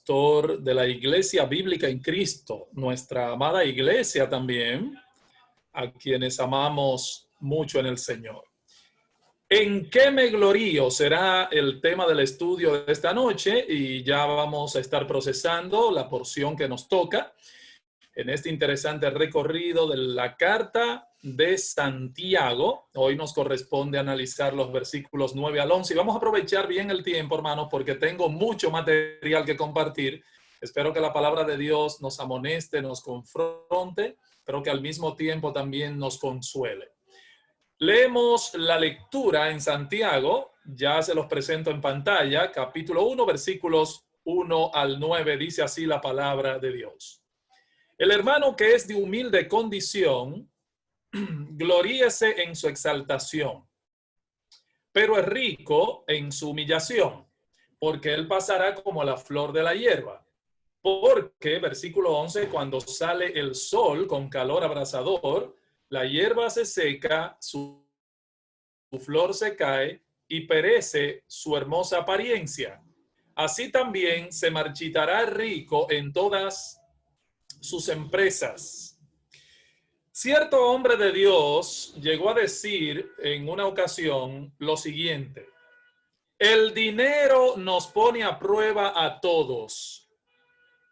pastor de la Iglesia Bíblica en Cristo, nuestra amada iglesia también, a quienes amamos mucho en el Señor. ¿En qué me glorío? Será el tema del estudio de esta noche y ya vamos a estar procesando la porción que nos toca en este interesante recorrido de la carta de Santiago. Hoy nos corresponde analizar los versículos 9 al 11 y vamos a aprovechar bien el tiempo, hermanos, porque tengo mucho material que compartir. Espero que la palabra de Dios nos amoneste, nos confronte, pero que al mismo tiempo también nos consuele. Leemos la lectura en Santiago, ya se los presento en pantalla, capítulo 1, versículos 1 al 9, dice así la palabra de Dios. El hermano que es de humilde condición, gloríese en su exaltación, pero es rico en su humillación, porque él pasará como la flor de la hierba. Porque, versículo 11, cuando sale el sol con calor abrasador, la hierba se seca, su flor se cae y perece su hermosa apariencia. Así también se marchitará rico en todas sus empresas. Cierto hombre de Dios llegó a decir en una ocasión lo siguiente: el dinero nos pone a prueba a todos,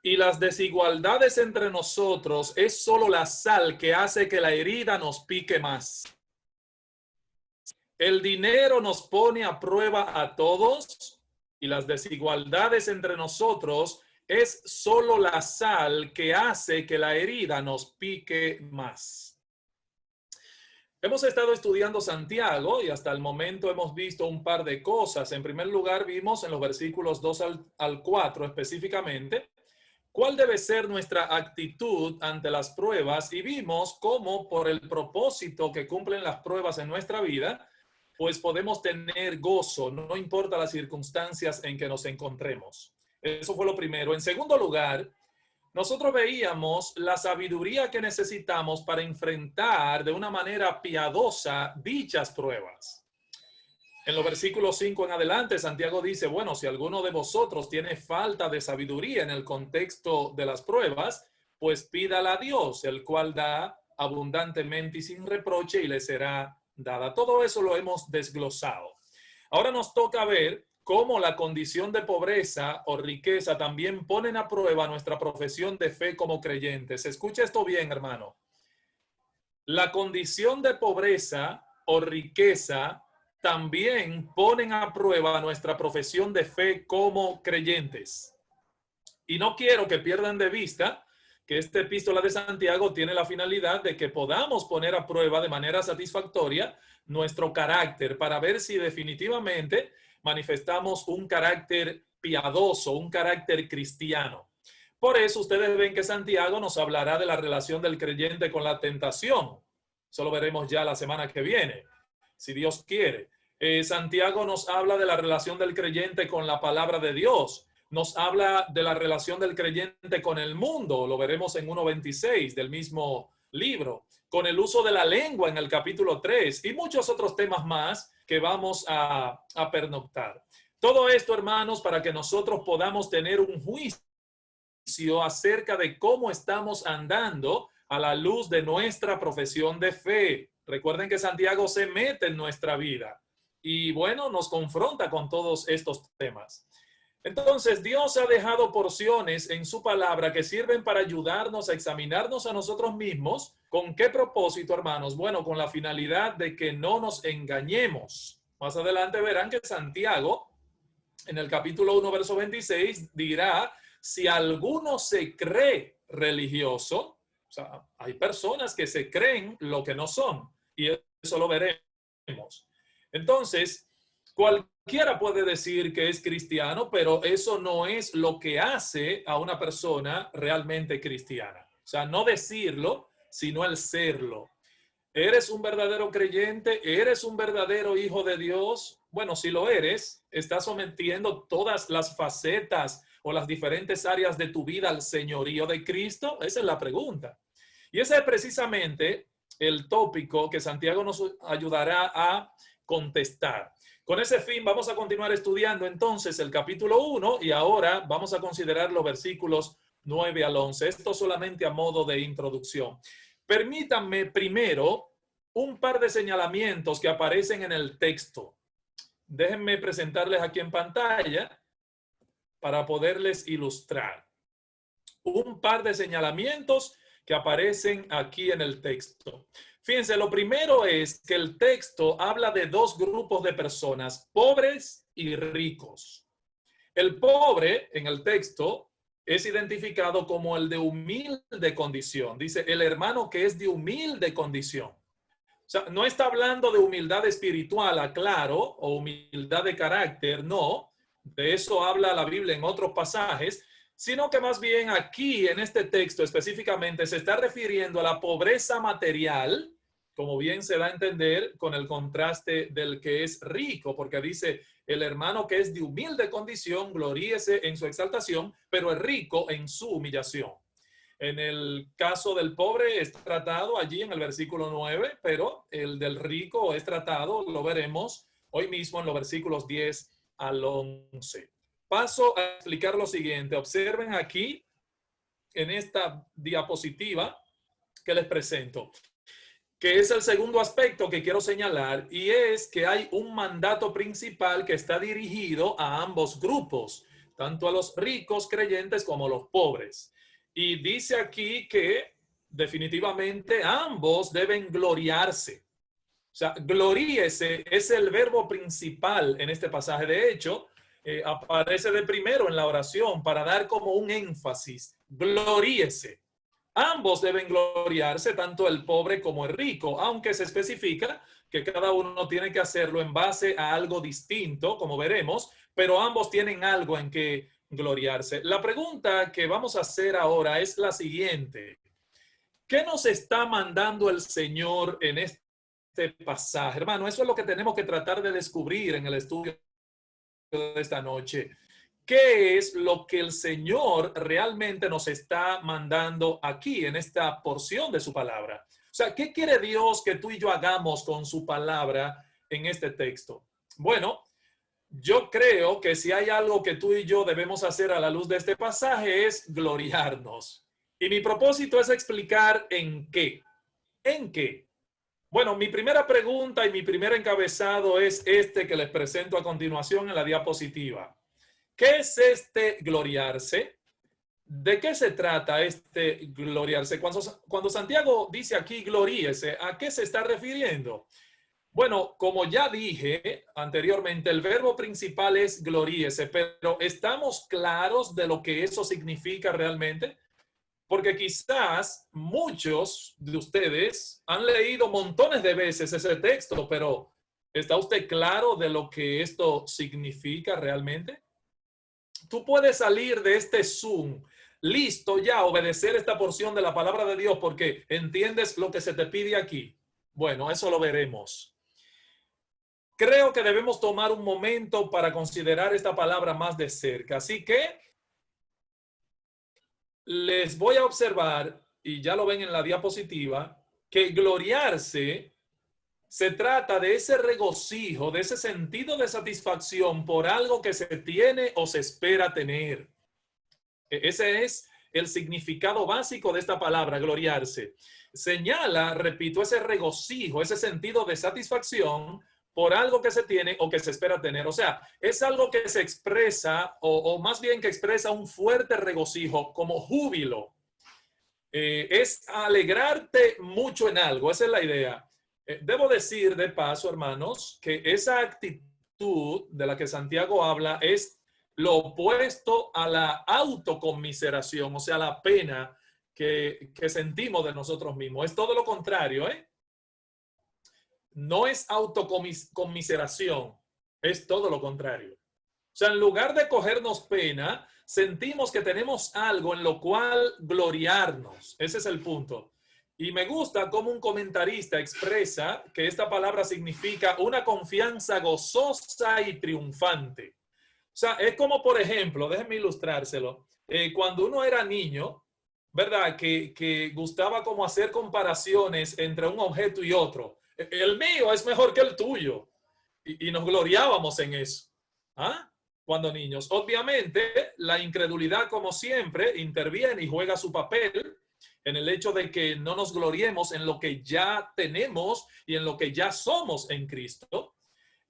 y las desigualdades entre nosotros es solo la sal que hace que la herida nos pique más. El dinero nos pone a prueba a todos, y las desigualdades entre nosotros es solo la sal que hace que la herida nos pique más. Hemos estado estudiando Santiago y hasta el momento hemos visto un par de cosas. En primer lugar, vimos en los versículos 2 al 4 específicamente cuál debe ser nuestra actitud ante las pruebas, y vimos cómo por el propósito que cumplen las pruebas en nuestra vida, pues podemos tener gozo, no importa las circunstancias en que nos encontremos. Eso fue lo primero. En segundo lugar, nosotros veíamos la sabiduría que necesitamos para enfrentar de una manera piadosa dichas pruebas. En los versículos 5 en adelante, Santiago dice, bueno, si alguno de vosotros tiene falta de sabiduría en el contexto de las pruebas, pues pídala a Dios, el cual da abundantemente y sin reproche y le será dada. Todo eso lo hemos desglosado. Ahora nos toca ver cómo la condición de pobreza o riqueza también ponen a prueba nuestra profesión de fe como creyentes. Escucha esto bien, hermano. La condición de pobreza o riqueza también ponen a prueba nuestra profesión de fe como creyentes. Y no quiero que pierdan de vista que esta epístola de Santiago tiene la finalidad de que podamos poner a prueba de manera satisfactoria nuestro carácter para ver si definitivamente manifestamos un carácter piadoso, un carácter cristiano. Por eso ustedes ven que Santiago nos hablará de la relación del creyente con la tentación. Eso lo veremos ya la semana que viene, si Dios quiere. Santiago nos habla de la relación del creyente con la palabra de Dios. Nos habla de la relación del creyente con el mundo. Lo veremos en 1:26 del mismo libro. Con el uso de la lengua en el capítulo 3 y muchos otros temas más que vamos a pernoctar. Todo esto, hermanos, para que nosotros podamos tener un juicio acerca de cómo estamos andando a la luz de nuestra profesión de fe. Recuerden que Santiago se mete en nuestra vida y, bueno, nos confronta con todos estos temas. Entonces, Dios ha dejado porciones en su palabra que sirven para ayudarnos a examinarnos a nosotros mismos. ¿Con qué propósito, hermanos? Bueno, con la finalidad de que no nos engañemos. Más adelante verán que Santiago, en el capítulo 1, verso 26, dirá, si alguno se cree religioso, o sea, hay personas que se creen lo que no son, y eso lo veremos. Entonces, cualquiera puede decir que es cristiano, pero eso no es lo que hace a una persona realmente cristiana. O sea, no decirlo, sino el serlo. ¿Eres un verdadero creyente? ¿Eres un verdadero hijo de Dios? Bueno, si lo eres, estás sometiendo todas las facetas o las diferentes áreas de tu vida al señorío de Cristo. Esa es la pregunta. Y ese es precisamente el tópico que Santiago nos ayudará a contestar. Con ese fin vamos a continuar estudiando entonces el capítulo 1 y ahora vamos a considerar los versículos 9 al 11. Esto solamente a modo de introducción. Permítanme primero un par de señalamientos que aparecen en el texto. Déjenme presentarles aquí en pantalla para poderles ilustrar. Un par de señalamientos que aparecen aquí en el texto. Fíjense, lo primero es que el texto habla de dos grupos de personas, pobres y ricos. El pobre en el texto es identificado como el de humilde condición. Dice, el hermano que es de humilde condición. O sea, no está hablando de humildad espiritual, aclaro, o humildad de carácter, no. De eso habla la Biblia en otros pasajes, sino que más bien aquí en este texto específicamente se está refiriendo a la pobreza material, como bien se da a entender con el contraste del que es rico, porque dice, el hermano que es de humilde condición, gloríese en su exaltación, pero el rico en su humillación. En el caso del pobre es tratado allí en el versículo 9, pero el del rico es tratado, lo veremos hoy mismo en los versículos 10 al 11. Paso a explicar lo siguiente. Observen aquí en esta diapositiva que les presento, que es el segundo aspecto que quiero señalar, y es que hay un mandato principal que está dirigido a ambos grupos, tanto a los ricos creyentes como a los pobres. Y dice aquí que definitivamente ambos deben gloriarse. O sea, gloríese es el verbo principal en este pasaje. De hecho, aparece de primero en la oración para dar como un énfasis. Gloríese. Ambos deben gloriarse, tanto el pobre como el rico, aunque se especifica que cada uno tiene que hacerlo en base a algo distinto, como veremos, pero ambos tienen algo en que gloriarse. La pregunta que vamos a hacer ahora es la siguiente. ¿Qué nos está mandando el Señor en este pasaje? Hermano, eso es lo que tenemos que tratar de descubrir en el estudio de esta noche. ¿Qué es lo que el Señor realmente nos está mandando aquí en esta porción de su palabra? O sea, ¿qué quiere Dios que tú y yo hagamos con su palabra en este texto? Bueno, yo creo que si hay algo que tú y yo debemos hacer a la luz de este pasaje es gloriarnos. Y mi propósito es explicar en qué. ¿En qué? Bueno, mi primera pregunta y mi primer encabezado es este que les presento a continuación en la diapositiva. ¿Qué es este gloriarse? ¿De qué se trata este gloriarse? Cuando Santiago dice aquí gloríese, ¿a qué se está refiriendo? Bueno, como ya dije anteriormente, el verbo principal es gloríese, pero ¿estamos claros de lo que eso significa realmente? Porque quizás muchos de ustedes han leído montones de veces ese texto, pero ¿está usted claro de lo que esto significa realmente? Tú puedes salir de este Zoom listo ya a obedecer esta porción de la palabra de Dios porque entiendes lo que se te pide aquí. Bueno, eso lo veremos. Creo que debemos tomar un momento para considerar esta palabra más de cerca. Así que les voy a observar, y ya lo ven en la diapositiva, que gloriarse se trata de ese regocijo, de ese sentido de satisfacción por algo que se tiene o se espera tener. Ese es el significado básico de esta palabra, gloriarse. Señala, repito, ese regocijo, ese sentido de satisfacción por algo que se tiene o que se espera tener. O sea, es algo que se expresa o más bien que expresa un fuerte regocijo como júbilo. Es alegrarte mucho en algo, esa es la idea. Debo decir de paso, hermanos, que esa actitud de la que Santiago habla es lo opuesto a la autoconmiseración, o sea, la pena que sentimos de nosotros mismos. Es todo lo contrario, ¿eh? No es autoconmiseración, es todo lo contrario. O sea, en lugar de cogernos pena, sentimos que tenemos algo en lo cual gloriarnos. Ese es el punto. Y me gusta cómo un comentarista expresa que esta palabra significa una confianza gozosa y triunfante. O sea, es como, por ejemplo, déjenme ilustrárselo. Cuando uno era niño, ¿verdad? Que gustaba como hacer comparaciones entre un objeto y otro. El mío es mejor que el tuyo. y nos gloriábamos en eso. ¿Ah? Cuando niños. Obviamente, la incredulidad, como siempre, interviene y juega su papel en el hecho de que no nos gloriemos en lo que ya tenemos y en lo que ya somos en Cristo.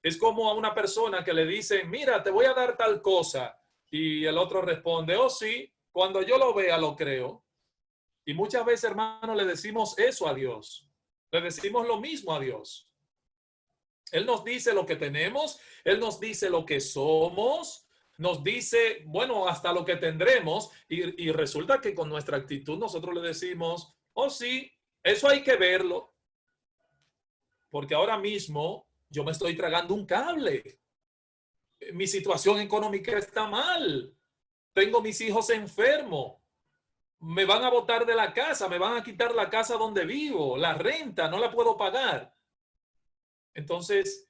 Es como a una persona que le dicen, mira, te voy a dar tal cosa. Y el otro responde, oh sí, cuando yo lo vea lo creo. Y muchas veces, hermano, le decimos eso a Dios. Le decimos lo mismo a Dios. Él nos dice lo que tenemos, Él nos dice lo que somos, nos dice, bueno, hasta lo que tendremos, y resulta que con nuestra actitud nosotros le decimos, oh sí, eso hay que verlo, porque ahora mismo yo me estoy tragando un cable, mi situación económica está mal, tengo mis hijos enfermos, me van a botar de la casa, me van a quitar la casa donde vivo, la renta, no la puedo pagar. Entonces,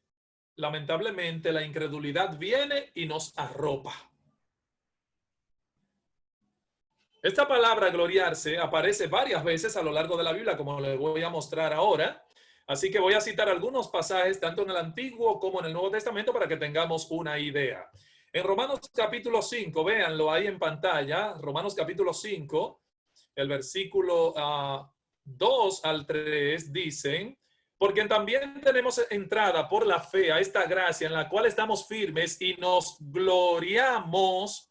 lamentablemente, la incredulidad viene y nos arropa. Esta palabra gloriarse aparece varias veces a lo largo de la Biblia, como les voy a mostrar ahora. Así que voy a citar algunos pasajes, tanto en el Antiguo como en el Nuevo Testamento, para que tengamos una idea. En Romanos capítulo 5, véanlo ahí en pantalla, Romanos capítulo 5, el versículo 2 al 3 dicen, porque también tenemos entrada por la fe a esta gracia en la cual estamos firmes y nos gloriamos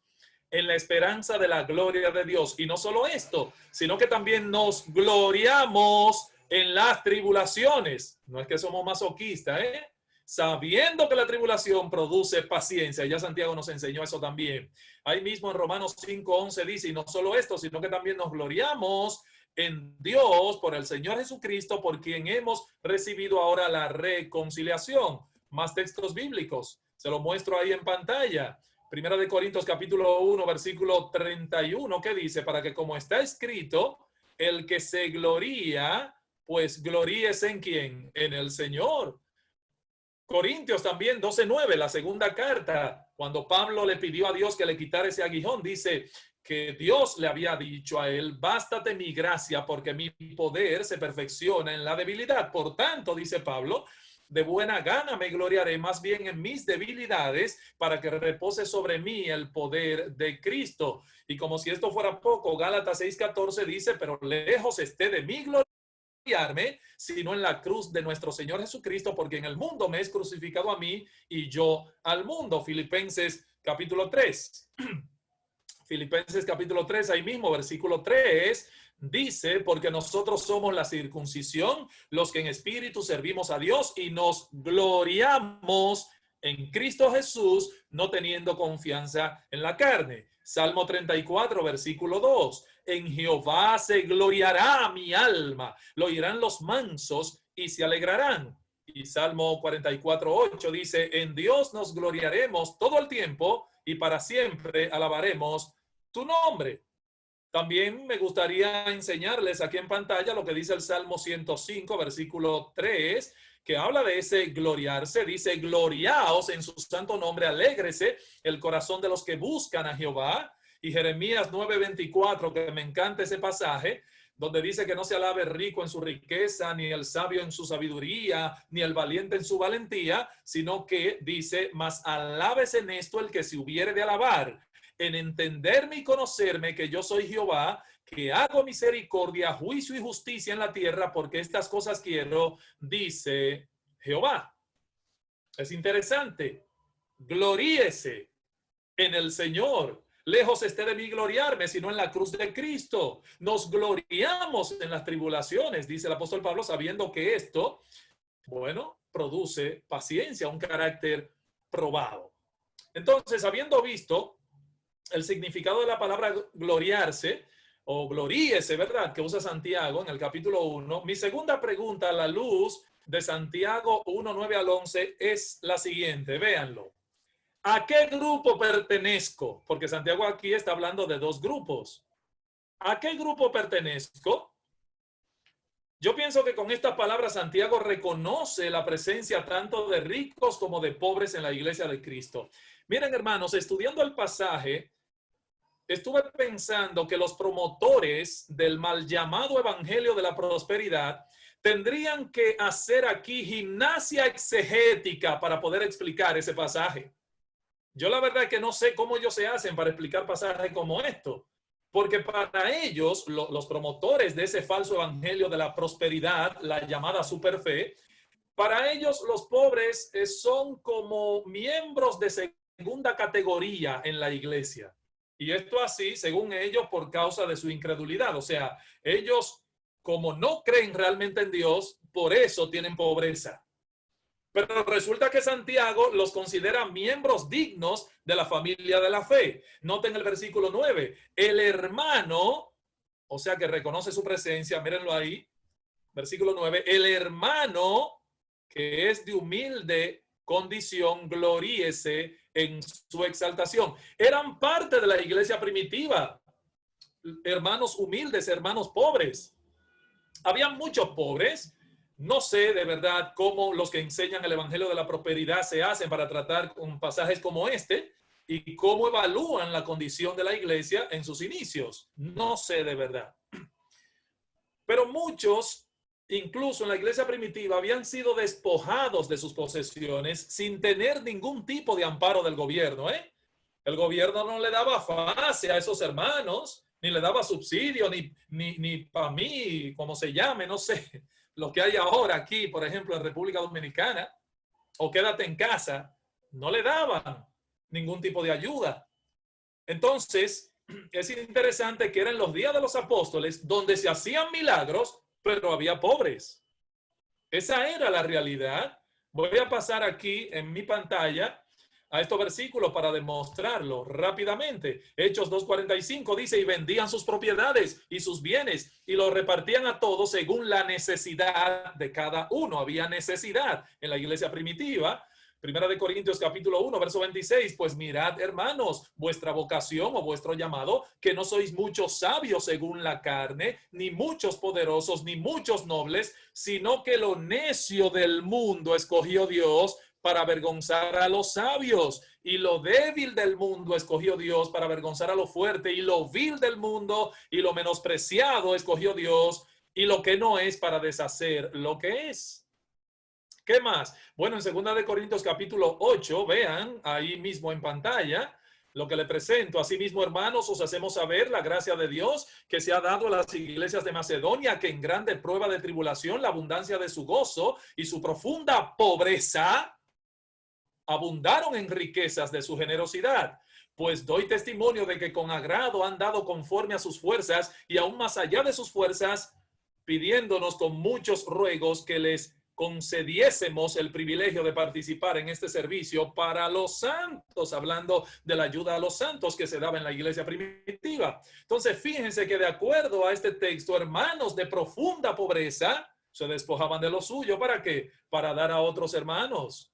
en la esperanza de la gloria de Dios. Y no solo esto, sino que también nos gloriamos en las tribulaciones. No es que somos masoquistas, sabiendo que la tribulación produce paciencia. Ya Santiago nos enseñó eso también. Ahí mismo en Romanos 5:11 dice, y no solo esto, sino que también nos gloriamos en Dios por el Señor Jesucristo, por quien hemos recibido ahora la reconciliación. Más textos bíblicos, se lo muestro ahí en pantalla. Primera de Corintios capítulo 1, versículo 31, que dice, para que como está escrito, el que se gloría, pues gloríese en ¿quién? En el Señor. Corintios también 12:9, la segunda carta, cuando Pablo le pidió a Dios que le quitara ese aguijón, dice que Dios le había dicho a él, bástate mi gracia porque mi poder se perfecciona en la debilidad. Por tanto, dice Pablo, de buena gana me gloriaré más bien en mis debilidades para que repose sobre mí el poder de Cristo. Y como si esto fuera poco, Gálatas 6:14 dice, pero lejos esté de mí gloriarme, sino en la cruz de nuestro Señor Jesucristo, porque en el mundo me es crucificado a mí y yo al mundo. Filipenses capítulo 3. Filipenses capítulo 3, ahí mismo, versículo 3, dice, porque nosotros somos la circuncisión, los que en espíritu servimos a Dios y nos gloriamos en Cristo Jesús, no teniendo confianza en la carne. Salmo 34, versículo 2, en Jehová se gloriará mi alma, lo oirán los mansos y se alegrarán. Y Salmo 44, 8 dice, en Dios nos gloriaremos todo el tiempo y para siempre alabaremos tu nombre. También me gustaría enseñarles aquí en pantalla lo que dice el Salmo 105, versículo 3, que habla de ese gloriarse. Dice, gloriaos en su santo nombre, alégrese el corazón de los que buscan a Jehová. Y Jeremías 9:24, que me encanta ese pasaje, donde dice que no se alabe el rico en su riqueza, ni el sabio en su sabiduría, ni el valiente en su valentía, sino que dice, mas alábese en esto el que se hubiere de alabar, en entenderme y conocerme que yo soy Jehová, que hago misericordia, juicio y justicia en la tierra, porque estas cosas quiero, dice Jehová. Es interesante. Gloríese en el Señor. Lejos esté de mí gloriarme, sino en la cruz de Cristo. Nos gloriamos en las tribulaciones, dice el apóstol Pablo, sabiendo que esto, bueno, produce paciencia, un carácter probado. Entonces, habiendo visto el significado de la palabra gloriarse o gloríese, ¿verdad? Que usa Santiago en el capítulo 1. Mi segunda pregunta a la luz de Santiago 1:9 al 11 es la siguiente. Véanlo. ¿A qué grupo pertenezco? Porque Santiago aquí está hablando de dos grupos. ¿A qué grupo pertenezco? Yo pienso que con esta palabra Santiago reconoce la presencia tanto de ricos como de pobres en la iglesia de Cristo. Miren, hermanos, estudiando el pasaje, estuve pensando que los promotores del mal llamado evangelio de la prosperidad Tendrían que hacer aquí gimnasia exegética para poder explicar ese pasaje. Yo la verdad es que no sé cómo ellos se hacen para explicar pasajes como esto, porque para ellos, los promotores de ese falso evangelio de la prosperidad, la llamada superfe, para ellos los pobres son como miembros de segunda categoría en la iglesia. Y esto así, según ellos, por causa de su incredulidad. O sea, ellos, como no creen realmente en Dios, por eso tienen pobreza. Pero resulta que Santiago los considera miembros dignos de la familia de la fe. Noten el versículo 9. El hermano, o sea que reconoce su presencia, mírenlo ahí, versículo 9. El hermano que es de humilde condición, gloríese en su exaltación. Eran parte de la iglesia primitiva. Hermanos humildes, hermanos pobres. Había muchos pobres. No sé de verdad cómo los que enseñan el evangelio de la prosperidad se hacen para tratar con pasajes como este y cómo evalúan la condición de la iglesia en sus inicios. No sé de verdad. Pero muchos, incluso en la iglesia primitiva, habían sido despojados de sus posesiones sin tener ningún tipo de amparo del gobierno. El gobierno no le daba fase a esos hermanos, ni le daba subsidio, ni para mí, como se llame, no sé, lo que hay ahora aquí, por ejemplo, en República Dominicana, o quédate en casa, no le daban ningún tipo de ayuda. Entonces, es interesante que eran los días de los apóstoles donde se hacían milagros, pero había pobres. Esa era la realidad. Voy a pasar aquí en mi pantalla a estos versículos para demostrarlo rápidamente. Hechos 2:45 dice, y vendían sus propiedades y sus bienes y los repartían a todos según la necesidad de cada uno. Había necesidad en la iglesia primitiva. Primera de Corintios capítulo 1, verso 26, pues mirad, hermanos, vuestra vocación o vuestro llamado, que no sois muchos sabios según la carne, ni muchos poderosos, ni muchos nobles, sino que lo necio del mundo escogió Dios para avergonzar a los sabios, y lo débil del mundo escogió Dios para avergonzar a lo fuerte, y lo vil del mundo y lo menospreciado escogió Dios, y lo que no es para deshacer lo que es. ¿Qué más? Bueno, en 2 de Corintios capítulo 8, vean ahí mismo en pantalla lo que le presento. Asimismo, hermanos, os hacemos saber la gracia de Dios que se ha dado a las iglesias de Macedonia, que en grande prueba de tribulación, la abundancia de su gozo y su profunda pobreza abundaron en riquezas de su generosidad. Pues doy testimonio de que con agrado han dado conforme a sus fuerzas y aún más allá de sus fuerzas, pidiéndonos con muchos ruegos que les concediésemos el privilegio de participar en este servicio para los santos, hablando de la ayuda a los santos que se daba en la iglesia primitiva. Entonces, fíjense que de acuerdo a este texto, hermanos de profunda pobreza se despojaban de lo suyo. ¿Para qué? Para dar a otros hermanos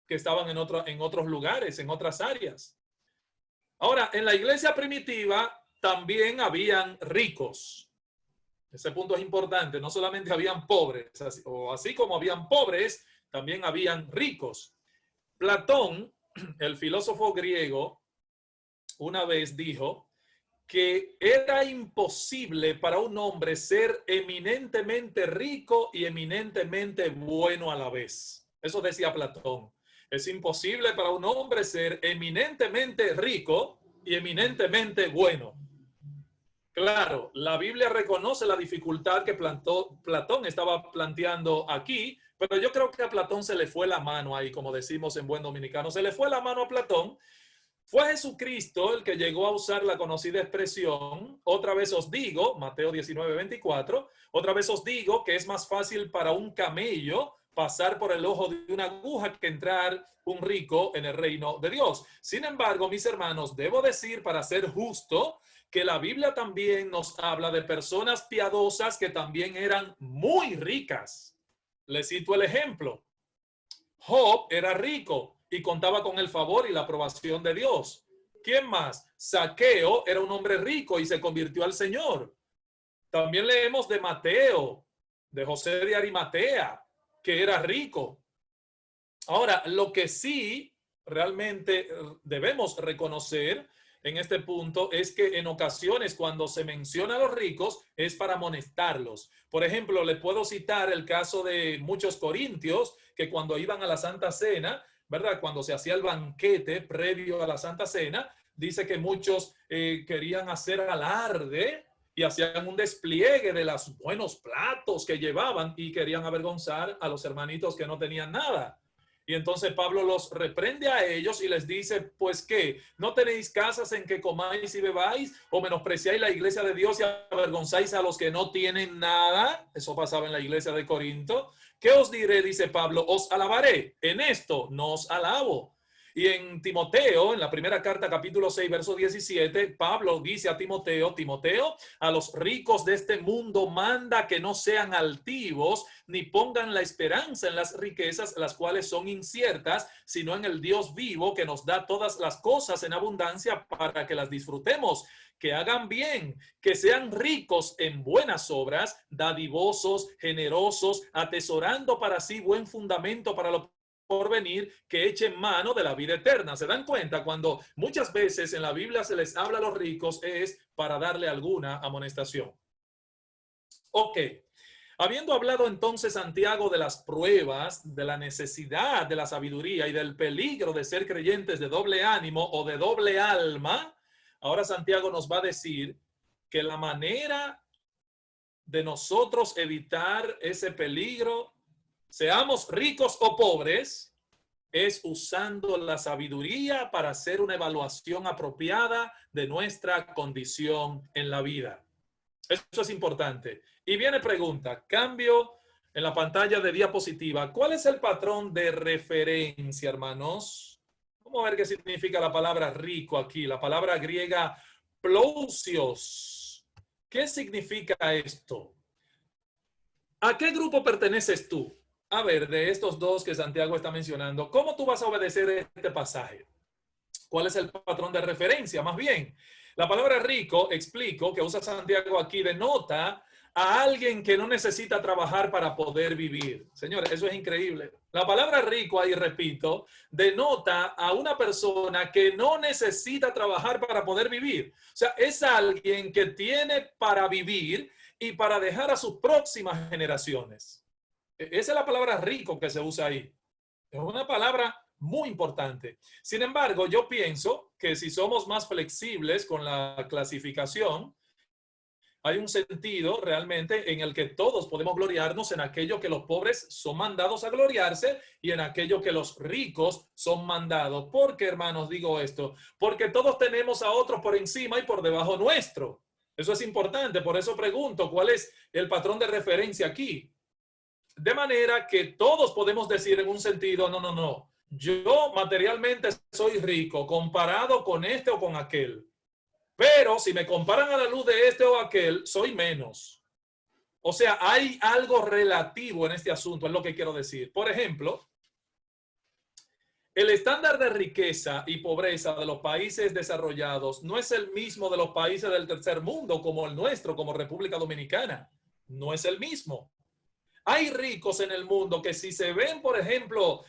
que estaban en otros lugares, en otras áreas. Ahora, en la iglesia primitiva también habían ricos. Ese punto es importante. No solamente habían pobres, así como habían pobres, también habían ricos. Platón, el filósofo griego, una vez dijo que era imposible para un hombre ser eminentemente rico y eminentemente bueno a la vez. Eso decía Platón. Es imposible para un hombre ser eminentemente rico y eminentemente bueno. Claro, la Biblia reconoce la dificultad que Platón estaba planteando aquí, pero yo creo que a Platón se le fue la mano ahí, como decimos en buen dominicano, se le fue la mano a Platón. Fue Jesucristo el que llegó a usar la conocida expresión, otra vez os digo, Mateo 19:24, otra vez os digo que es más fácil para un camello pasar por el ojo de una aguja que entrar un rico en el reino de Dios. Sin embargo, mis hermanos, debo decir, para ser justo, que la Biblia también nos habla de personas piadosas que también eran muy ricas. Les cito el ejemplo. Job era rico y contaba con el favor y la aprobación de Dios. ¿Quién más? Zaqueo era un hombre rico y se convirtió al Señor. También leemos de Mateo, de José de Arimatea, que era rico. Ahora, lo que sí realmente debemos reconocer en este punto es que en ocasiones cuando se menciona a los ricos es para amonestarlos. Por ejemplo, le puedo citar el caso de muchos corintios que cuando iban a la Santa Cena, ¿verdad? Cuando se hacía el banquete previo a la Santa Cena, dice que muchos querían hacer alarde y hacían un despliegue de los buenos platos que llevaban y querían avergonzar a los hermanitos que no tenían nada. Y entonces Pablo los reprende a ellos y les dice, pues ¿qué? ¿No tenéis casas en que comáis y bebáis? ¿O menospreciáis la iglesia de Dios y avergonzáis a los que no tienen nada? Eso pasaba en la iglesia de Corinto. ¿Qué os diré? Dice Pablo, os alabaré. En esto no os alabo. Y en Timoteo, en la primera carta, capítulo 6, verso 17, Pablo dice a Timoteo, Timoteo, a los ricos de este mundo manda que no sean altivos, ni pongan la esperanza en las riquezas, las cuales son inciertas, sino en el Dios vivo que nos da todas las cosas en abundancia para que las disfrutemos. Que hagan bien, que sean ricos en buenas obras, dadivosos, generosos, atesorando para sí buen fundamento para lo por venir, que echen mano de la vida eterna. ¿Se dan cuenta? Cuando muchas veces en la Biblia se les habla a los ricos es para darle alguna amonestación. Ok. Habiendo hablado entonces Santiago de las pruebas, de la necesidad de la sabiduría y del peligro de ser creyentes de doble ánimo o de doble alma, ahora Santiago nos va a decir que la manera de nosotros evitar ese peligro, seamos ricos o pobres, es usando la sabiduría para hacer una evaluación apropiada de nuestra condición en la vida. Eso es importante. Y viene pregunta, cambio en la pantalla de diapositiva. ¿Cuál es el patrón de referencia, hermanos? Vamos a ver qué significa la palabra rico aquí, la palabra griega plousios. ¿Qué significa esto? ¿A qué grupo perteneces tú? A ver, de estos dos que Santiago está mencionando, ¿cómo tú vas a obedecer este pasaje? ¿Cuál es el patrón de referencia? Más bien, la palabra rico, explico, que usa Santiago aquí, denota a alguien que no necesita trabajar para poder vivir. Señores, eso es increíble. La palabra rico, ahí repito, denota a una persona que no necesita trabajar para poder vivir. O sea, es alguien que tiene para vivir y para dejar a sus próximas generaciones. Esa es la palabra rico que se usa ahí. Es una palabra muy importante. Sin embargo, yo pienso que si somos más flexibles con la clasificación, hay un sentido realmente en el que todos podemos gloriarnos en aquello que los pobres son mandados a gloriarse y en aquello que los ricos son mandados. ¿Por qué, hermanos, digo esto? Porque todos tenemos a otros por encima y por debajo nuestro. Eso es importante. Por eso pregunto, ¿cuál es el patrón de referencia aquí? De manera que todos podemos decir en un sentido, no. Yo materialmente soy rico comparado con este o con aquel. Pero si me comparan a la luz de este o aquel, soy menos. O sea, hay algo relativo en este asunto, es lo que quiero decir. Por ejemplo, el estándar de riqueza y pobreza de los países desarrollados no es el mismo de los países del tercer mundo como el nuestro, como República Dominicana. No es el mismo. Hay ricos en el mundo que si se ven, por ejemplo,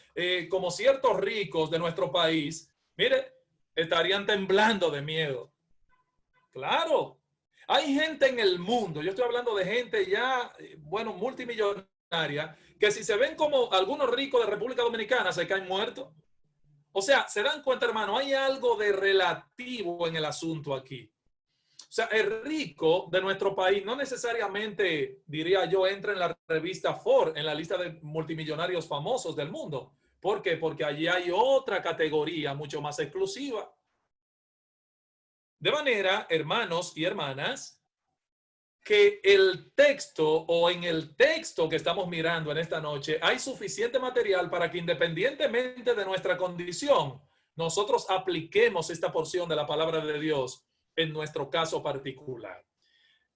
como ciertos ricos de nuestro país, mire, estarían temblando de miedo. Claro, hay gente en el mundo, yo estoy hablando de gente ya, bueno, multimillonaria, que si se ven como algunos ricos de República Dominicana se caen muertos. O sea, se dan cuenta, hermano, hay algo de relativo en el asunto aquí. O sea, el rico de nuestro país no necesariamente, diría yo, entra en la revista Forbes, en la lista de multimillonarios famosos del mundo. ¿Por qué? Porque allí hay otra categoría mucho más exclusiva. De manera, hermanos y hermanas, que el texto o en el texto que estamos mirando en esta noche hay suficiente material para que independientemente de nuestra condición, nosotros apliquemos esta porción de la palabra de Dios en nuestro caso particular.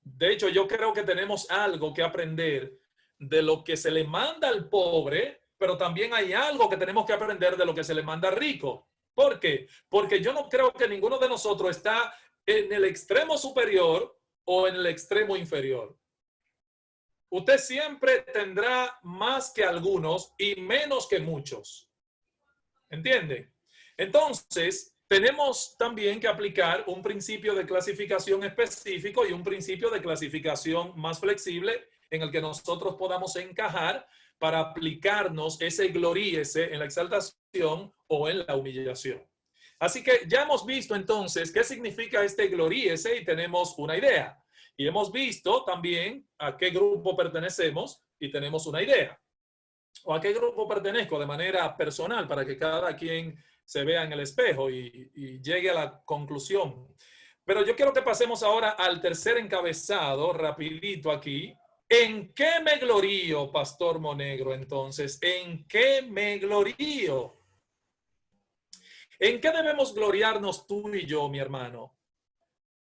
De hecho, yo creo que tenemos algo que aprender de lo que se le manda al pobre, pero también hay algo que tenemos que aprender de lo que se le manda al rico. ¿Por qué? Porque yo no creo que ninguno de nosotros está en el extremo superior o en el extremo inferior. Usted siempre tendrá más que algunos y menos que muchos. ¿Entiende? Entonces, tenemos también que aplicar un principio de clasificación específico y un principio de clasificación más flexible en el que nosotros podamos encajar para aplicarnos ese gloríese en la exaltación o en la humillación. Así que ya hemos visto entonces qué significa este gloríese y tenemos una idea. Y hemos visto también a qué grupo pertenecemos y tenemos una idea. O a qué grupo pertenezco de manera personal para que cada quien se vea en el espejo y llegue a la conclusión. Pero yo quiero que pasemos ahora al tercer encabezado, rapidito aquí. ¿En qué me glorío, Pastor Monegro? Entonces, ¿en qué me glorío? ¿En qué debemos gloriarnos tú y yo, mi hermano?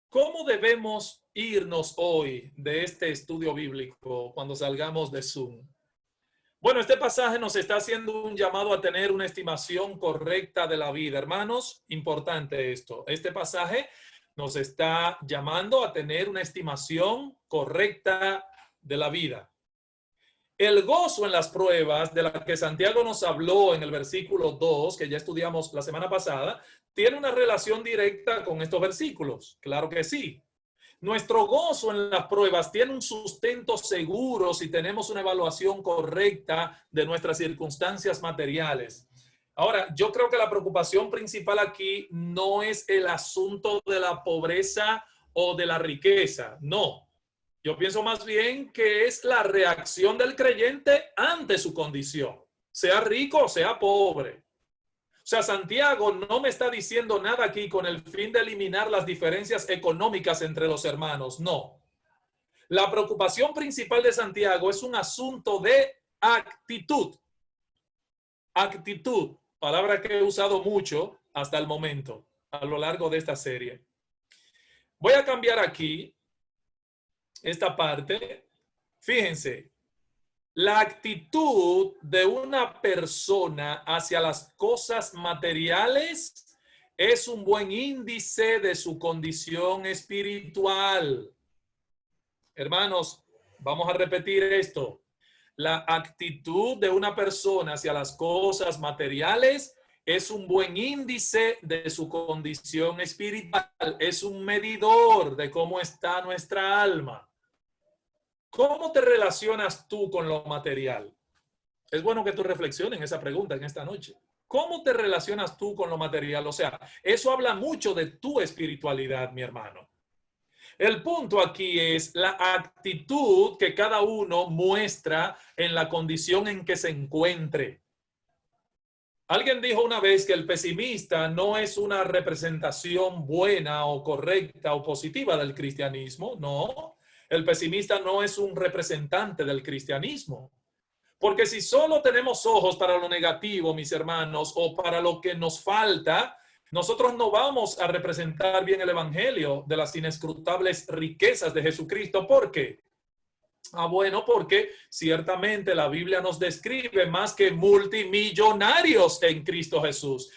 ¿Cómo debemos irnos hoy de este estudio bíblico cuando salgamos de Zoom? Bueno, este pasaje nos está haciendo un llamado a tener una estimación correcta de la vida. Hermanos, importante esto. Este pasaje nos está llamando a tener una estimación correcta de la vida. El gozo en las pruebas de la que Santiago nos habló en el versículo 2, que ya estudiamos la semana pasada, tiene una relación directa con estos versículos. Claro que sí. Nuestro gozo en las pruebas tiene un sustento seguro si tenemos una evaluación correcta de nuestras circunstancias materiales. Ahora, yo creo que la preocupación principal aquí no es el asunto de la pobreza o de la riqueza, no. Yo pienso más bien que es la reacción del creyente ante su condición, sea rico o sea pobre. O sea, Santiago no me está diciendo nada aquí con el fin de eliminar las diferencias económicas entre los hermanos, no. La preocupación principal de Santiago es un asunto de actitud. Actitud, palabra que he usado mucho hasta el momento, a lo largo de esta serie. Voy a cambiar aquí esta parte. Fíjense. La actitud de una persona hacia las cosas materiales es un buen índice de su condición espiritual. Hermanos, vamos a repetir esto. La actitud de una persona hacia las cosas materiales es un buen índice de su condición espiritual. Es un medidor de cómo está nuestra alma. ¿Cómo te relacionas tú con lo material? Es bueno que tú reflexiones en esa pregunta en esta noche. ¿Cómo te relacionas tú con lo material? O sea, eso habla mucho de tu espiritualidad, mi hermano. El punto aquí es la actitud que cada uno muestra en la condición en que se encuentre. Alguien dijo una vez que el pesimista no es una representación buena o correcta o positiva del cristianismo. No. El pesimista no es un representante del cristianismo. Porque si solo tenemos ojos para lo negativo, mis hermanos, o para lo que nos falta, nosotros no vamos a representar bien el evangelio de las inescrutables riquezas de Jesucristo. ¿Por qué? Bueno, porque ciertamente la Biblia nos describe más que multimillonarios en Cristo Jesús.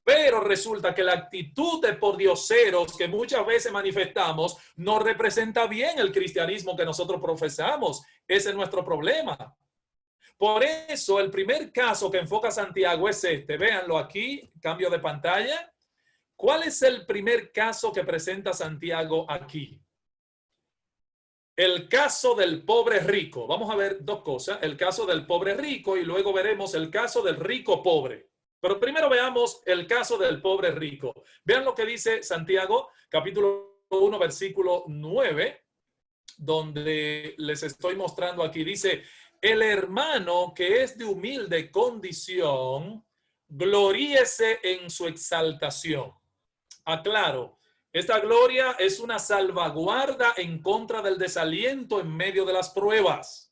Pero resulta que la actitud de pordioseros que muchas veces manifestamos no representa bien el cristianismo que nosotros profesamos. Ese es nuestro problema. Por eso el primer caso que enfoca Santiago es este. Véanlo aquí, cambio de pantalla. ¿Cuál es el primer caso que presenta Santiago aquí? El caso del pobre rico. Vamos a ver dos cosas. El caso del pobre rico y luego veremos el caso del rico pobre. Pero primero veamos el caso del pobre rico. Vean lo que dice Santiago, capítulo 1, versículo 9, donde les estoy mostrando aquí. Dice, el hermano que es de humilde condición, gloríese en su exaltación. Aclaro, esta gloria es una salvaguarda en contra del desaliento en medio de las pruebas.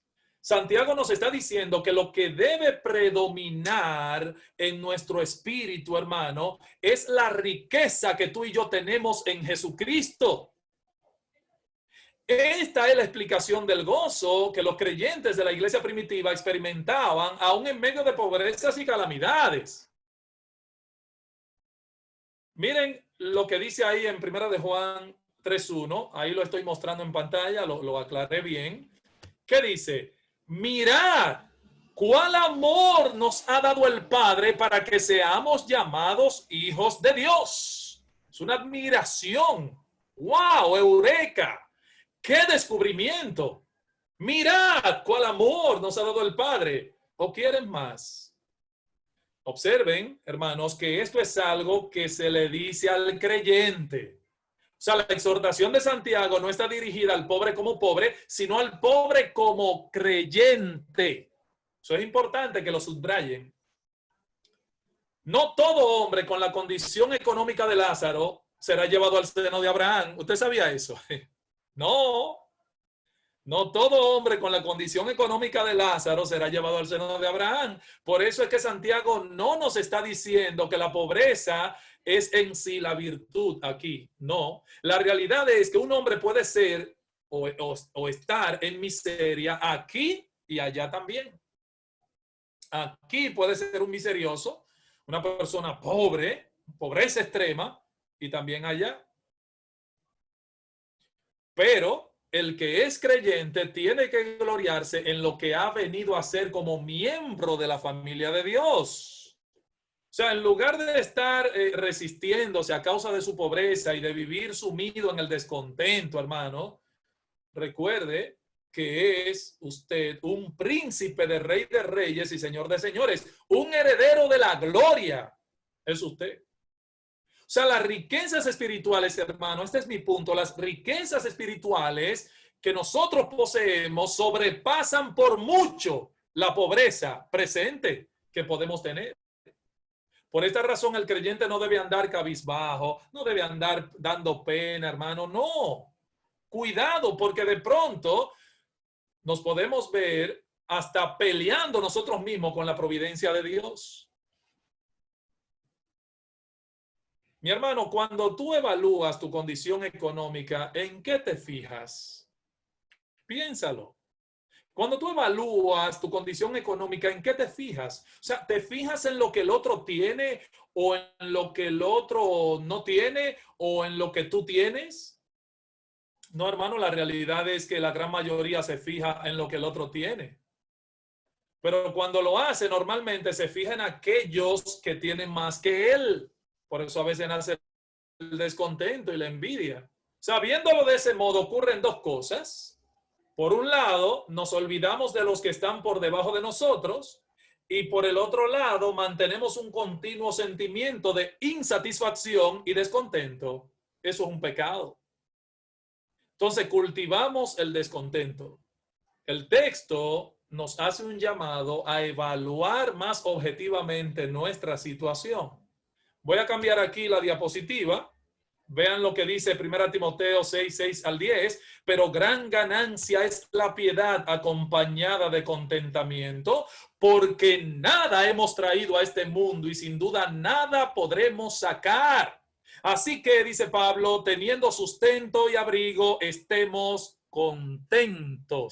Santiago nos está diciendo que lo que debe predominar en nuestro espíritu, hermano, es la riqueza que tú y yo tenemos en Jesucristo. Esta es la explicación del gozo que los creyentes de la iglesia primitiva experimentaban aún en medio de pobrezas y calamidades. Miren lo que dice ahí en 1 de Juan 3:1. Ahí lo estoy mostrando en pantalla, lo aclaré bien. ¿Qué dice? Mirad cuál amor nos ha dado el Padre para que seamos llamados hijos de Dios. Es una admiración. ¡Wow! ¡Eureka! ¡Qué descubrimiento! Mirad cuál amor nos ha dado el Padre. ¿O quieren más? Observen, hermanos, que esto es algo que se le dice al creyente. O sea, la exhortación de Santiago no está dirigida al pobre como pobre, sino al pobre como creyente. Eso es importante que lo subrayen. No todo hombre con la condición económica de Lázaro será llevado al seno de Abraham. ¿Usted sabía eso? No. No todo hombre con la condición económica de Lázaro será llevado al seno de Abraham. Por eso es que Santiago no nos está diciendo que la pobreza es en sí la virtud aquí. No. La realidad es que un hombre puede ser o estar en miseria aquí y allá también. Aquí puede ser un miserioso, una persona pobre, pobreza extrema, y también allá. Pero el que es creyente tiene que gloriarse en lo que ha venido a ser como miembro de la familia de Dios. O sea, en lugar de estar resistiéndose a causa de su pobreza y de vivir sumido en el descontento, hermano, recuerde que es usted un príncipe de rey de reyes y señor de señores, un heredero de la gloria. Es usted. O sea, las riquezas espirituales, hermano, este es mi punto, las riquezas espirituales que nosotros poseemos sobrepasan por mucho la pobreza presente que podemos tener. Por esta razón, el creyente no debe andar cabizbajo, no debe andar dando pena, hermano, no. Cuidado, porque de pronto nos podemos ver hasta peleando nosotros mismos con la providencia de Dios. Mi hermano, cuando tú evalúas tu condición económica, ¿en qué te fijas? Piénsalo. Cuando tú evalúas tu condición económica, ¿en qué te fijas? O sea, ¿te fijas en lo que el otro tiene o en lo que el otro no tiene o en lo que tú tienes? No, hermano, la realidad es que la gran mayoría se fija en lo que el otro tiene. Pero cuando lo hace, normalmente se fija en aquellos que tienen más que él. Por eso a veces nace el descontento y la envidia. Sabiéndolo de ese modo, ocurren dos cosas. Por un lado, nos olvidamos de los que están por debajo de nosotros y por el otro lado, mantenemos un continuo sentimiento de insatisfacción y descontento. Eso es un pecado. Entonces, cultivamos el descontento. El texto nos hace un llamado a evaluar más objetivamente nuestra situación. Voy a cambiar aquí la diapositiva. Vean lo que dice 1 Timoteo 6, 6 al 10. Pero gran ganancia es la piedad acompañada de contentamiento, porque nada hemos traído a este mundo y sin duda nada podremos sacar. Así que, dice Pablo, teniendo sustento y abrigo, estemos contentos.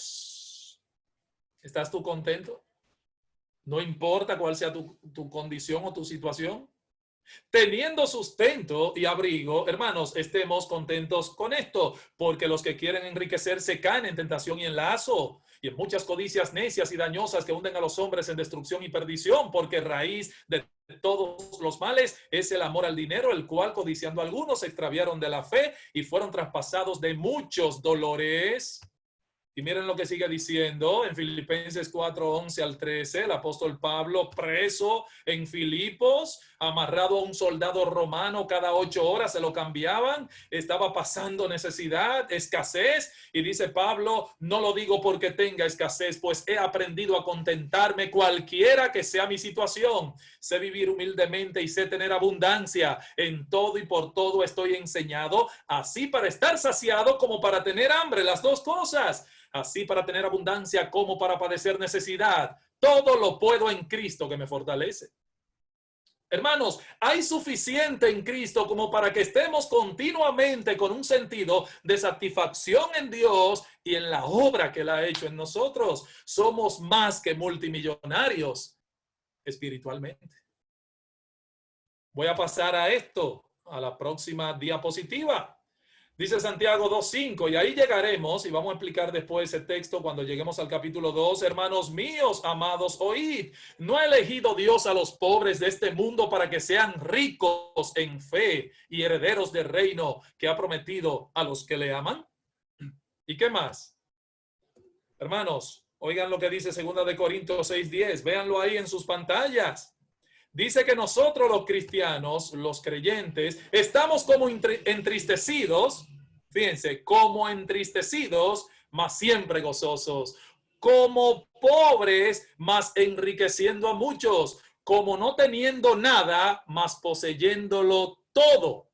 ¿Estás tú contento? No importa cuál sea tu condición o tu situación. Teniendo sustento y abrigo, hermanos, estemos contentos con esto, porque los que quieren enriquecerse caen en tentación y en lazo, y en muchas codicias necias y dañosas que hunden a los hombres en destrucción y perdición, porque raíz de todos los males es el amor al dinero, el cual codiciando algunos se extraviaron de la fe y fueron traspasados de muchos dolores. Y miren lo que sigue diciendo en Filipenses 4, 11 al 13, el apóstol Pablo preso en Filipos, amarrado a un soldado romano cada 8 horas, se lo cambiaban, estaba pasando necesidad, escasez, y dice Pablo, no lo digo porque tenga escasez, pues he aprendido a contentarme cualquiera que sea mi situación, sé vivir humildemente y sé tener abundancia, en todo y por todo estoy enseñado, así para estar saciado como para tener hambre, las dos cosas. Así para tener abundancia como para padecer necesidad. Todo lo puedo en Cristo que me fortalece. Hermanos, hay suficiente en Cristo como para que estemos continuamente con un sentido de satisfacción en Dios y en la obra que Él ha hecho en nosotros. Somos más que multimillonarios espiritualmente. Voy a pasar a esto, a la próxima diapositiva. Dice Santiago 2:5, y ahí llegaremos y vamos a explicar después ese texto cuando lleguemos al capítulo 2. Hermanos míos, amados, oíd, ¿no ha elegido Dios a los pobres de este mundo para que sean ricos en fe y herederos del reino que ha prometido a los que le aman? ¿Y qué más? Hermanos, oigan lo que dice 2 de Corintios 6:10, véanlo ahí en sus pantallas. Dice que nosotros los cristianos, los creyentes, estamos como entristecidos, fíjense, como entristecidos, mas siempre gozosos, como pobres, mas enriqueciendo a muchos, como no teniendo nada, mas poseyéndolo todo.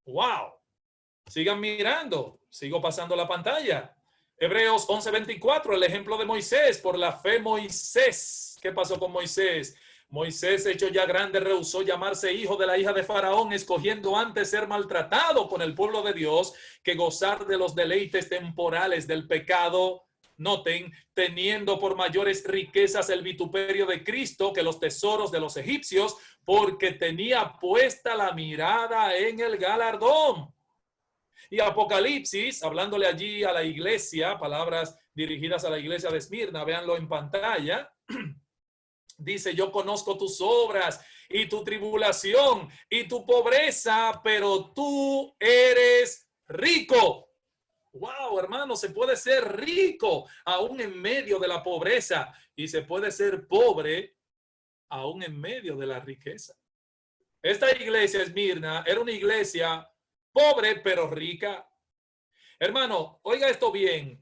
¡Wow! Sigan mirando, sigo pasando la pantalla. Hebreos 11:24, el ejemplo de Moisés. Por la fe Moisés. ¿Qué pasó con Moisés? Moisés, hecho ya grande, rehusó llamarse hijo de la hija de Faraón, escogiendo antes ser maltratado con el pueblo de Dios que gozar de los deleites temporales del pecado. Noten, teniendo por mayores riquezas el vituperio de Cristo que los tesoros de los egipcios, porque tenía puesta la mirada en el galardón. Y Apocalipsis, hablándole allí a la iglesia, palabras dirigidas a la iglesia de Esmirna, véanlo en pantalla, dice, yo conozco tus obras y tu tribulación y tu pobreza, pero tú eres rico. Wow, hermano, se puede ser rico aún en medio de la pobreza y se puede ser pobre aún en medio de la riqueza. Esta iglesia Esmirna era una iglesia pobre pero rica. Hermano, oiga esto bien.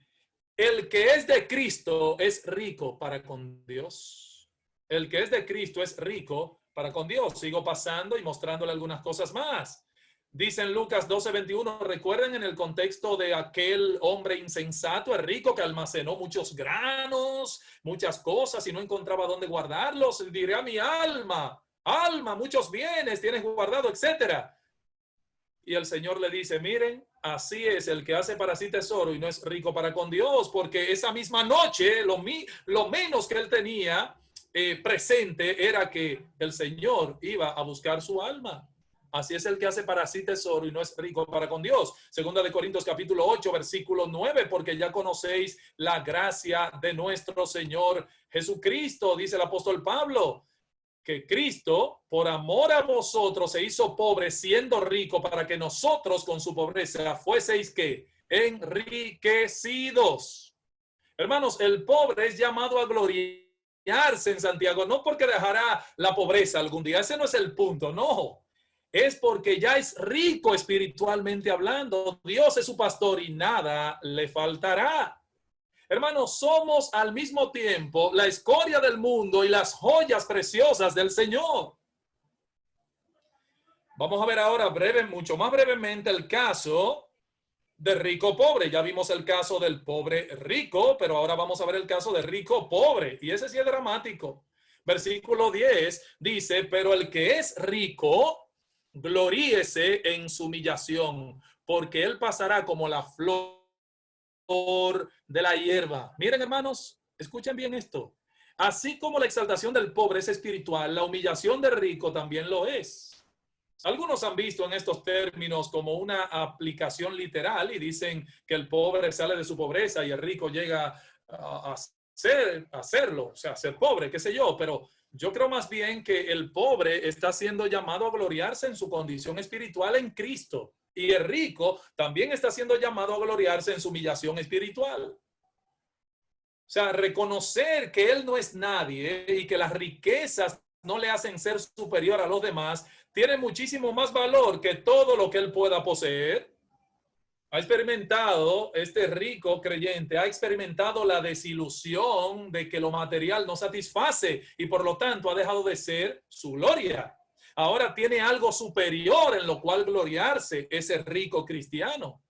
El que es de Cristo es rico para con Dios. El que es de Cristo es rico para con Dios. Sigo pasando y mostrándole algunas cosas más. Dice en Lucas 12:21, recuerden en el contexto de aquel hombre insensato, el rico que almacenó muchos granos, muchas cosas y no encontraba dónde guardarlos. Diré a mi alma, muchos bienes tienes guardado, etcétera. Y el Señor le dice, miren, así es el que hace para sí tesoro y no es rico para con Dios, porque esa misma noche lo menos que él tenía presente era que el Señor iba a buscar su alma. Así es el que hace para sí tesoro y no es rico para con Dios. Segunda de Corintios capítulo 8, versículo 9, porque ya conocéis la gracia de nuestro Señor Jesucristo, dice el apóstol Pablo, que Cristo, por amor a vosotros, se hizo pobre siendo rico para que nosotros con su pobreza fueseis ¿qué? Enriquecidos. Hermanos, el pobre es llamado a gloriarse en Santiago, no porque dejará la pobreza algún día, ese no es el punto, no. Es porque ya es rico espiritualmente hablando. Dios es su pastor y nada le faltará. Hermanos, somos al mismo tiempo la escoria del mundo y las joyas preciosas del Señor. Vamos a ver ahora mucho más brevemente el caso de rico pobre. Ya vimos el caso del pobre rico, pero ahora vamos a ver el caso de rico pobre. Y ese sí es dramático. Versículo 10 dice, pero el que es rico, gloríese en su humillación, porque él pasará como la flor de la hierba. Miren, hermanos, escuchen bien esto. Así como la exaltación del pobre es espiritual, la humillación del rico también lo es. Algunos han visto en estos términos como una aplicación literal y dicen que el pobre sale de su pobreza y el rico llega a hacerlo, o sea, a ser pobre, qué sé yo, pero yo creo más bien que el pobre está siendo llamado a gloriarse en su condición espiritual en Cristo. Y el rico también está siendo llamado a gloriarse en su humillación espiritual. O sea, reconocer que él no es nadie y que las riquezas no le hacen ser superior a los demás, tiene muchísimo más valor que todo lo que él pueda poseer. Ha experimentado, este rico creyente, ha experimentado la desilusión de que lo material no satisface y por lo tanto ha dejado de ser su gloria. Ahora tiene algo superior en lo cual gloriarse ese rico cristiano.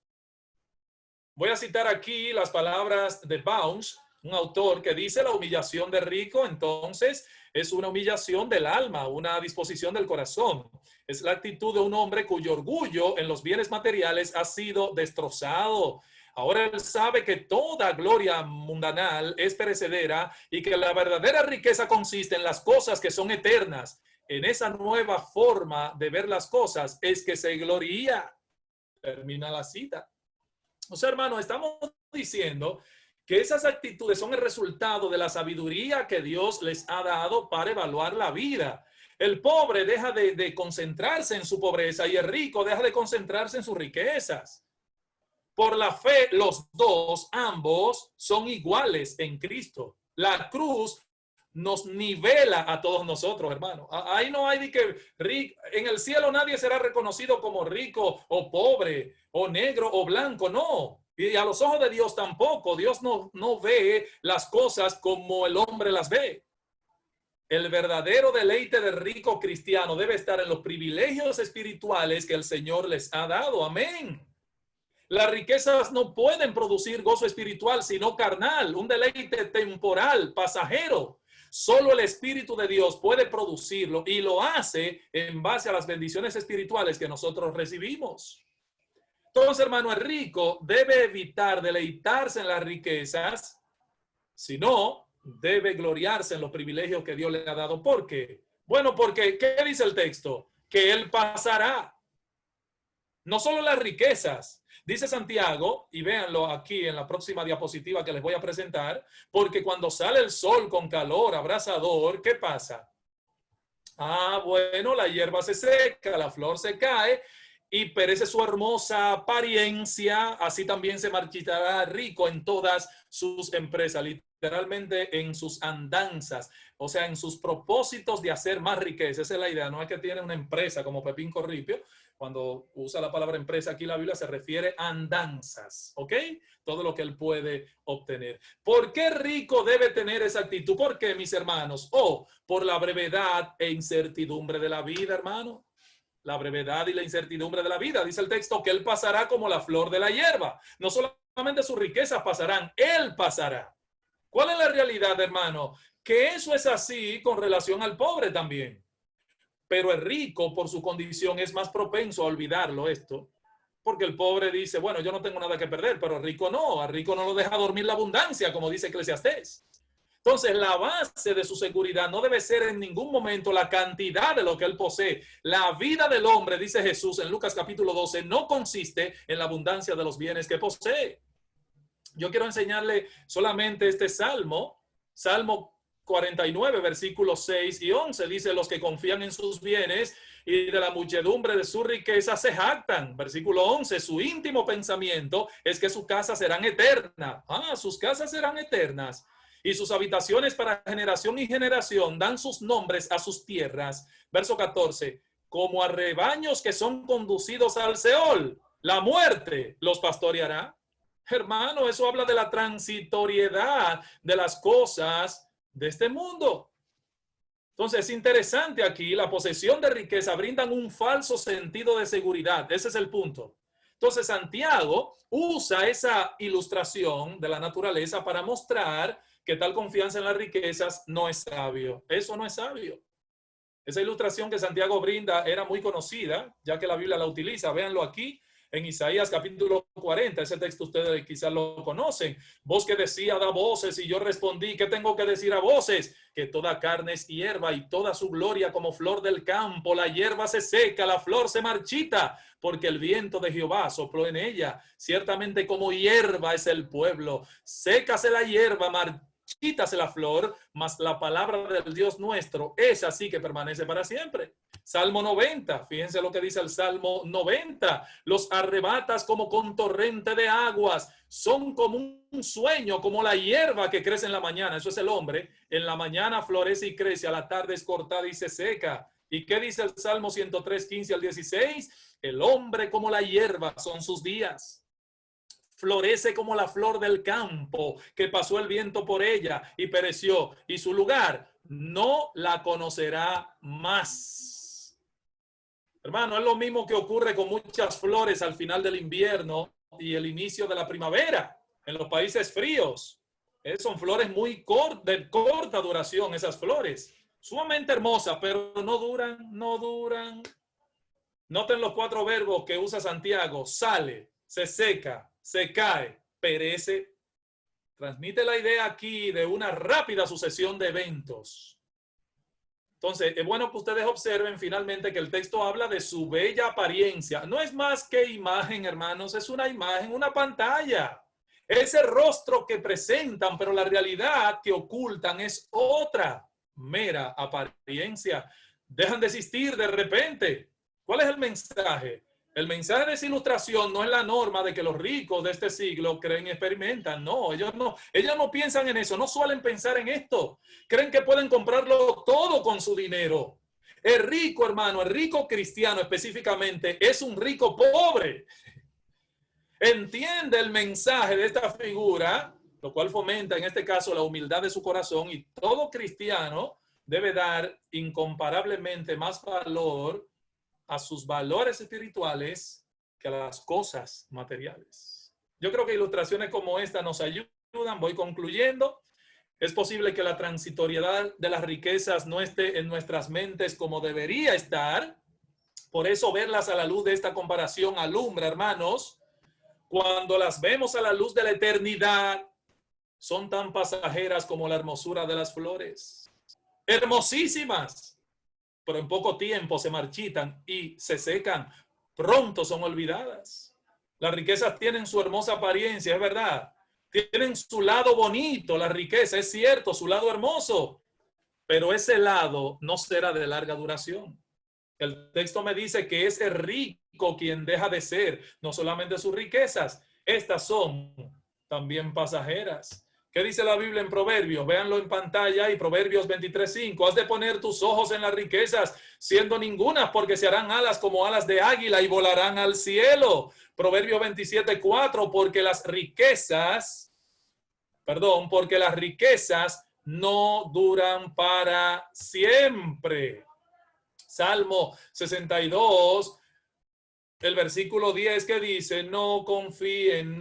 Voy a citar aquí las palabras de Bounds, un autor que dice la humillación de rico, entonces es una humillación del alma, una disposición del corazón. Es la actitud de un hombre cuyo orgullo en los bienes materiales ha sido destrozado. Ahora él sabe que toda gloria mundanal es perecedera y que la verdadera riqueza consiste en las cosas que son eternas. En esa nueva forma de ver las cosas es que se gloría. Termina la cita. O sea, hermano, estamos diciendo que esas actitudes son el resultado de la sabiduría que Dios les ha dado para evaluar la vida. El pobre deja de concentrarse en su pobreza y el rico deja de concentrarse en sus riquezas. Por la fe, los dos, ambos, son iguales en Cristo. La cruz nos nivela a todos nosotros, hermano. Ahí no hay de que en el cielo nadie será reconocido como rico o pobre o negro o blanco, no. Y a los ojos de Dios tampoco. Dios no ve las cosas como el hombre las ve. El verdadero deleite del rico cristiano debe estar en los privilegios espirituales que el Señor les ha dado. Amén. Las riquezas no pueden producir gozo espiritual, sino carnal, un deleite temporal, pasajero. Solo el Espíritu de Dios puede producirlo y lo hace en base a las bendiciones espirituales que nosotros recibimos. Entonces, hermano, el rico debe evitar deleitarse en las riquezas, sino debe gloriarse en los privilegios que Dios le ha dado. ¿Por qué? Bueno, porque, ¿qué dice el texto? Que él pasará. No solo las riquezas. Dice Santiago, y véanlo aquí en la próxima diapositiva que les voy a presentar, porque cuando sale el sol con calor abrasador, ¿qué pasa? Bueno, la hierba se seca, la flor se cae y perece su hermosa apariencia, así también se marchitará rico en todas sus empresas, literalmente en sus andanzas, o sea, en sus propósitos de hacer más riqueza. Esa es la idea, no es que tiene una empresa como Pepín Corripio. Cuando usa la palabra empresa aquí la Biblia se refiere a andanzas, ¿ok? Todo lo que él puede obtener. ¿Por qué rico debe tener esa actitud? ¿Por qué, mis hermanos? Por la brevedad e incertidumbre de la vida, hermano. La brevedad y la incertidumbre de la vida. Dice el texto que él pasará como la flor de la hierba. No solamente sus riquezas pasarán, él pasará. ¿Cuál es la realidad, hermano? Que eso es así con relación al pobre también. Pero el rico, por su condición, es más propenso a olvidarlo esto. Porque el pobre dice, bueno, yo no tengo nada que perder, pero el rico no. Al rico no lo deja dormir la abundancia, como dice Eclesiastés. Entonces, la base de su seguridad no debe ser en ningún momento la cantidad de lo que él posee. La vida del hombre, dice Jesús en Lucas capítulo 12, no consiste en la abundancia de los bienes que posee. Yo quiero enseñarle solamente este salmo, Salmo 49, versículos 6 y 11. Dice, los que confían en sus bienes y de la muchedumbre de su riqueza se jactan. Versículo 11, su íntimo pensamiento es que sus casas serán eternas. Sus casas serán eternas. Y sus habitaciones para generación y generación dan sus nombres a sus tierras. Verso 14, como a rebaños que son conducidos al Seol, la muerte los pastoreará. Hermano, eso habla de la transitoriedad de las cosas de este mundo. Entonces, es interesante aquí, la posesión de riqueza brindan un falso sentido de seguridad. Ese es el punto. Entonces, Santiago usa esa ilustración de la naturaleza para mostrar que tal confianza en las riquezas no es sabio. Eso no es sabio. Esa ilustración que Santiago brinda era muy conocida, ya que la Biblia la utiliza. Véanlo aquí en Isaías capítulo 40. Ese texto ustedes quizás lo conocen. Voz que decía, da voces, y yo respondí, ¿qué tengo que decir a voces? Que toda carne es hierba y toda su gloria como flor del campo. La hierba se seca, la flor se marchita, porque el viento de Jehová sopló en ella. Ciertamente como hierba es el pueblo. Sécase la hierba, marchítase la flor, mas la palabra del Dios nuestro es así que permanece para siempre. Salmo 90, fíjense lo que dice el Salmo 90, los arrebatas como con torrente de aguas, son como un sueño, como la hierba que crece en la mañana, eso es el hombre, en la mañana florece y crece, a la tarde es cortada y se seca. ¿Y qué dice el Salmo 103, 15 al 16? El hombre como la hierba son sus días. Florece como la flor del campo, que pasó el viento por ella y pereció, y su lugar no la conocerá más. Hermano, es lo mismo que ocurre con muchas flores al final del invierno y el inicio de la primavera en los países fríos. Son flores muy de corta duración, esas flores. Sumamente hermosas, pero no duran. Noten los 4 verbos que usa Santiago. Sale, se seca, se cae, perece. Transmite la idea aquí de una rápida sucesión de eventos. Entonces, es bueno que ustedes observen finalmente que el texto habla de su bella apariencia. No es más que imagen, hermanos, es una imagen, una pantalla. Ese rostro que presentan, pero la realidad que ocultan es otra mera apariencia. Dejan de existir de repente. ¿Cuál es el mensaje? El mensaje de esa ilustración no es la norma de que los ricos de este siglo creen y experimentan. No, ellos no piensan en eso, no suelen pensar en esto. Creen que pueden comprarlo todo con su dinero. El rico, hermano, el rico cristiano específicamente, es un rico pobre. Entiende el mensaje de esta figura, lo cual fomenta en este caso la humildad de su corazón, y todo cristiano debe dar incomparablemente más valor a sus valores espirituales que a las cosas materiales. Yo creo que ilustraciones como esta nos ayudan. Voy concluyendo. Es posible que la transitoriedad de las riquezas no esté en nuestras mentes como debería estar. Por eso verlas a la luz de esta comparación alumbra, hermanos. Cuando las vemos a la luz de la eternidad, son tan pasajeras como la hermosura de las flores. Hermosísimas, pero en poco tiempo se marchitan y se secan. Pronto son olvidadas. Las riquezas tienen su hermosa apariencia, es verdad. Tienen su lado bonito, la riqueza, es cierto, su lado hermoso. Pero ese lado no será de larga duración. El texto me dice que es el rico quien deja de ser, no solamente sus riquezas. Estas son también pasajeras. ¿Qué dice la Biblia en Proverbios? Véanlo en pantalla y Proverbios 23:5. Has de poner tus ojos en las riquezas, siendo ningunas, porque se harán alas como alas de águila y volarán al cielo. Proverbios 27:4, porque las riquezas no duran para siempre. Salmo 62, el versículo 10 que dice, no confíen,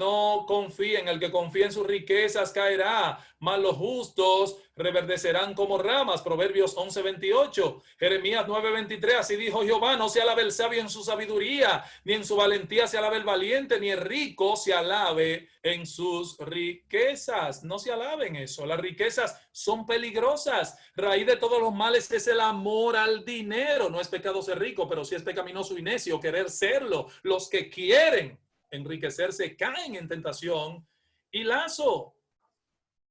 el que confía en sus riquezas caerá, mas los justos reverdecerán como ramas. Proverbios 11:28, Jeremías 9:23, así dijo Jehová, no se alabe el sabio en su sabiduría, ni en su valentía se alabe el valiente, ni el rico se alabe en sus riquezas. No se alaben eso. Las riquezas son peligrosas. Raíz de todos los males es el amor al dinero. No es pecado ser rico, pero sí es pecaminoso y necio querer serlo. Los que quieren enriquecerse caen en tentación y lazo.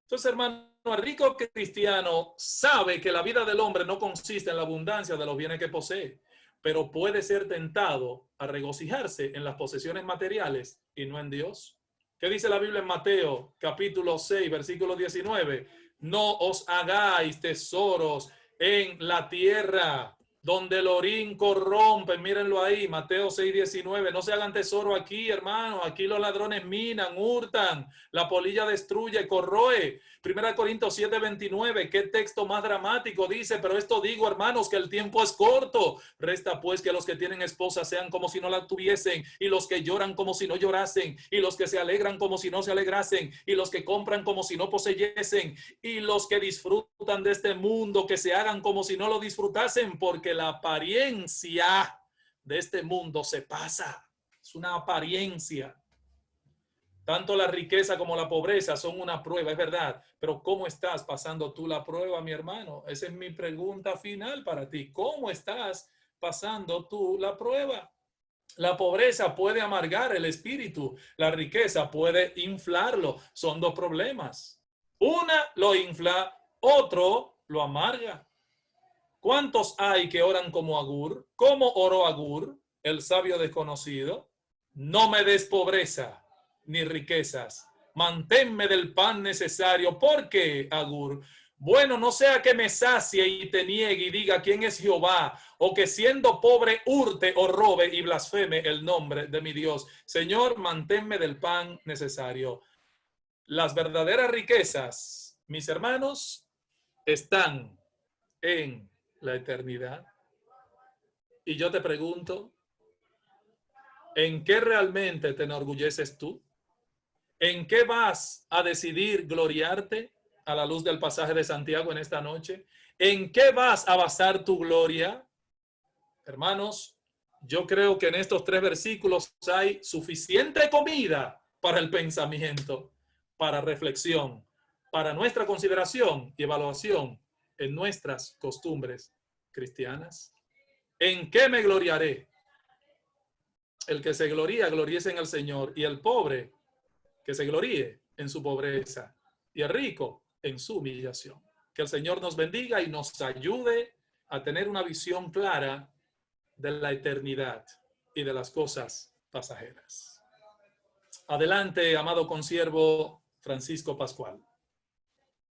Entonces, hermano, el rico cristiano sabe que la vida del hombre no consiste en la abundancia de los bienes que posee, pero puede ser tentado a regocijarse en las posesiones materiales y no en Dios. ¿Qué dice la Biblia en Mateo, capítulo 6, versículo 19? No os hagáis tesoros en la tierra, donde el orín corrompe. Mírenlo ahí, Mateo 6:19. No se hagan tesoro aquí, hermano. Aquí los ladrones minan, hurtan, la polilla destruye, corroe. 1 Corintios 7:29. Qué texto más dramático. Dice, pero esto digo, hermanos, que el tiempo es corto. Resta pues que los que tienen esposa sean como si no la tuviesen, y los que lloran como si no llorasen, y los que se alegran como si no se alegrasen, y los que compran como si no poseyesen, y los que disfrutan de este mundo que se hagan como si no lo disfrutasen, porque la apariencia de este mundo se pasa. Es una apariencia. Tanto la riqueza como la pobreza son una prueba, es verdad. Pero ¿cómo estás pasando tú la prueba, mi hermano? Esa es mi pregunta final para ti. ¿Cómo estás pasando tú la prueba? La pobreza puede amargar el espíritu. La riqueza puede inflarlo. Son dos problemas. Una lo infla, otro lo amarga. ¿Cuántos hay que oran como Agur? ¿Cómo oró Agur, el sabio desconocido? No me des pobreza ni riquezas. Manténme del pan necesario. ¿Por qué, Agur? Bueno, no sea que me sacie y te niegue y diga quién es Jehová, o que siendo pobre hurte o robe y blasfeme el nombre de mi Dios. Señor, manténme del pan necesario. Las verdaderas riquezas, mis hermanos, están en la eternidad. Y yo te pregunto, ¿en qué realmente te enorgulleces tú? ¿En qué vas a decidir gloriarte a la luz del pasaje de Santiago en esta noche? ¿En qué vas a basar tu gloria? Hermanos, yo creo que en estos 3 versículos hay suficiente comida para el pensamiento, para reflexión, para nuestra consideración y evaluación en nuestras costumbres cristianas? ¿En qué me gloriaré? El que se gloría, gloríese en el Señor, y el pobre, que se gloríe en su pobreza, y el rico en su humillación. Que el Señor nos bendiga y nos ayude a tener una visión clara de la eternidad y de las cosas pasajeras. Adelante, amado consiervo Francisco Pascual.